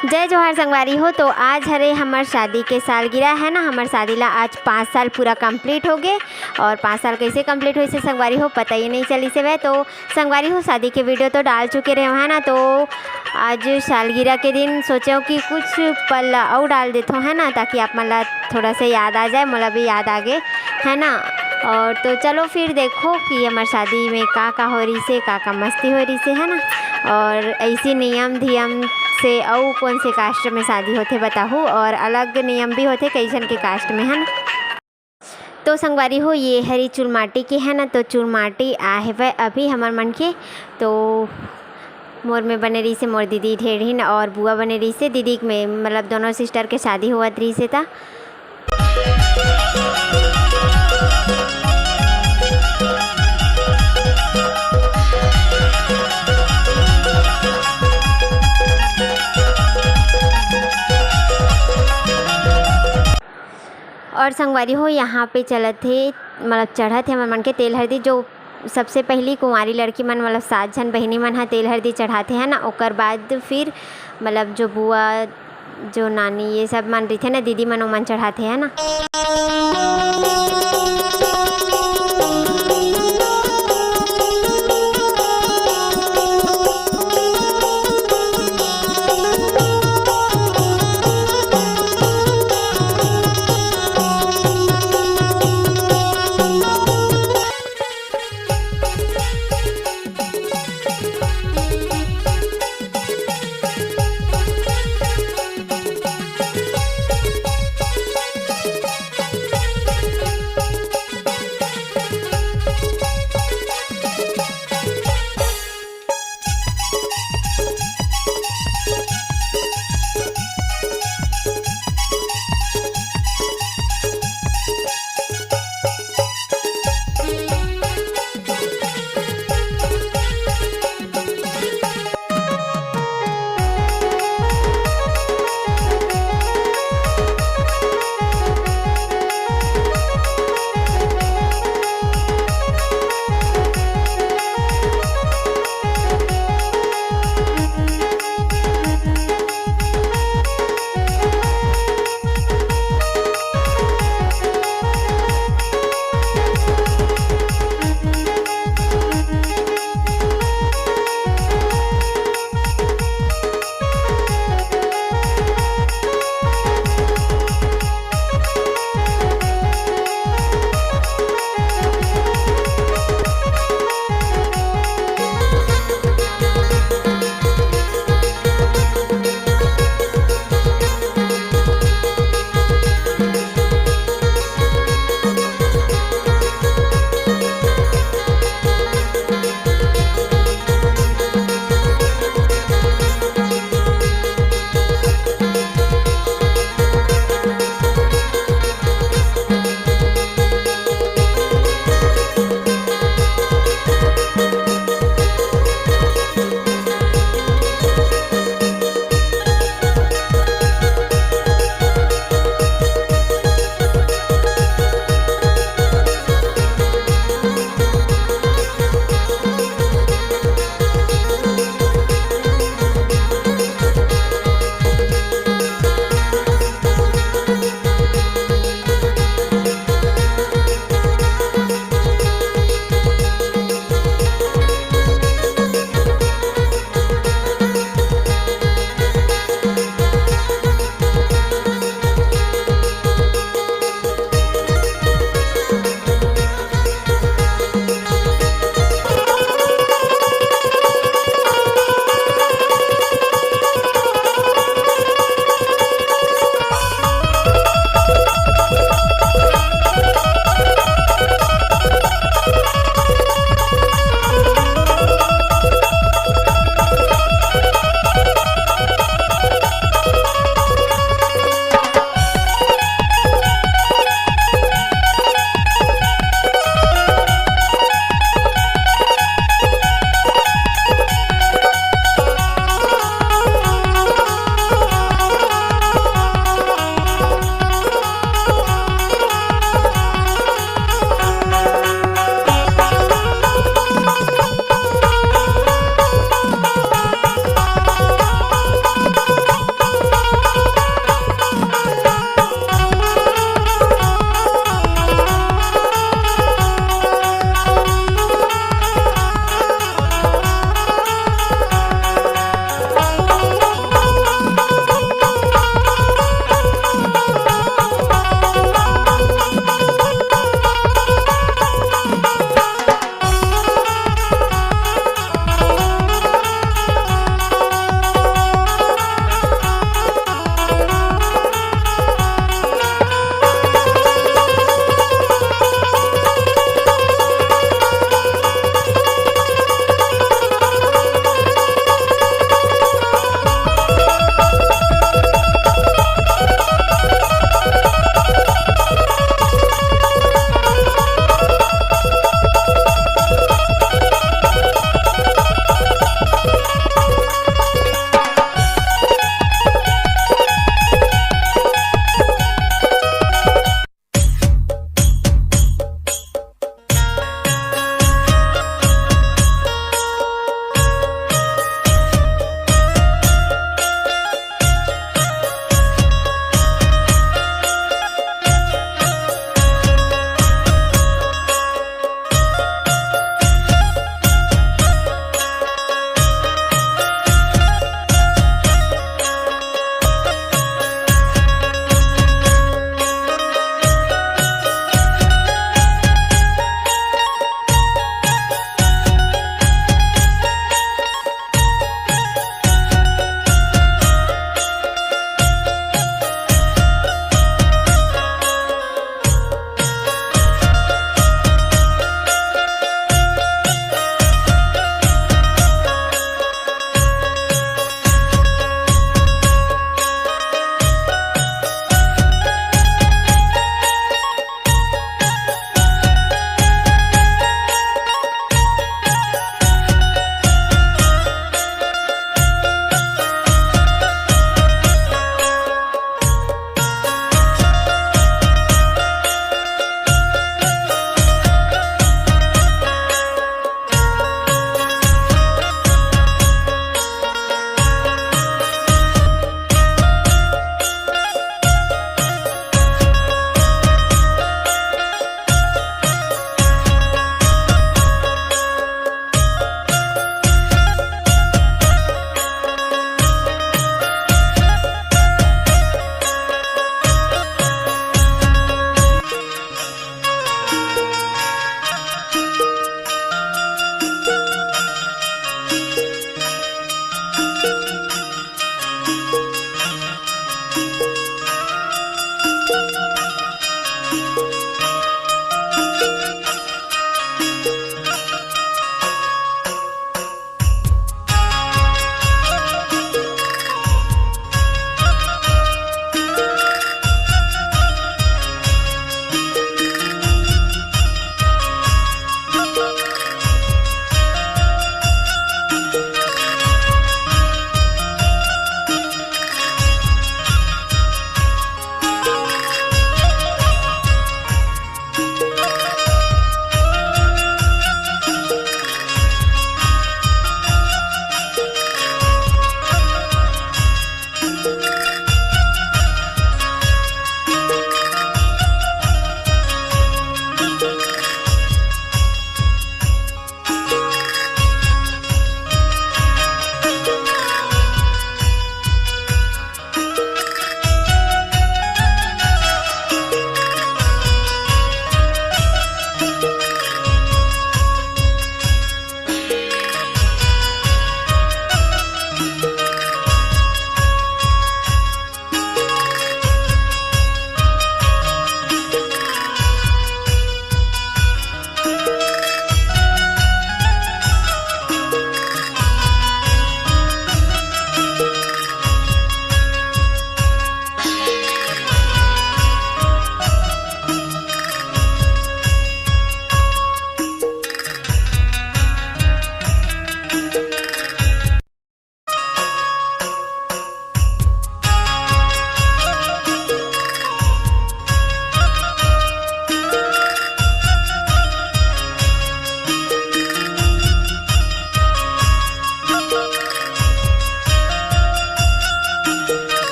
जय जोहार संगवारी हो। तो आज हरे हमार शादी के सालगिरह है ना। हमार शादी ला आज 5 साल पूरा कंप्लीट हो गए। और 5 साल कैसे कंप्लीट हुई से संगवारी हो पता ही नहीं चली से वह। तो संगवारी हो शादी के वीडियो तो डाल चुके रहे है ना। तो आज सालगिरह के दिन सोचो कि कुछ पल और डाल देते है ना, ताकि आप मतलब थोड़ा सा याद आ जाए, मतलब भी याद आ गए है ना। और तो चलो फिर देखो कि हमार शादी में का हो रही से, का मस्ती हो रही से है ना। और ऐसी नियम धियम से और कौन से कास्ट में शादी होते बताहूँ, और अलग नियम भी होते कैसन के कास्ट में है ना। तो संगवारी हो ये हरी चुरमाटी के है ना। तो चुरमाटी आहे वह अभी हमार मन के तो मोर में बने रही से मोर दीदी ढेरहीन और बुआ बने रही से दीदी में, मतलब दोनों सिस्टर के शादी हुआ रही से था। और संगवारी हो यहाँ पे चलत थे, मतलब चढ़त है हमारे मन के तेल हल्दी। जो सबसे पहली कुंवारी लड़की मन मतलब 7 जन बहनी मन है तेल हल्दी चढ़ाते हैं ना। ओकर बाद फिर मतलब जो बुआ जो नानी ये सब मन रही थे ना, दीदी मन चढ़ाते हैं ना।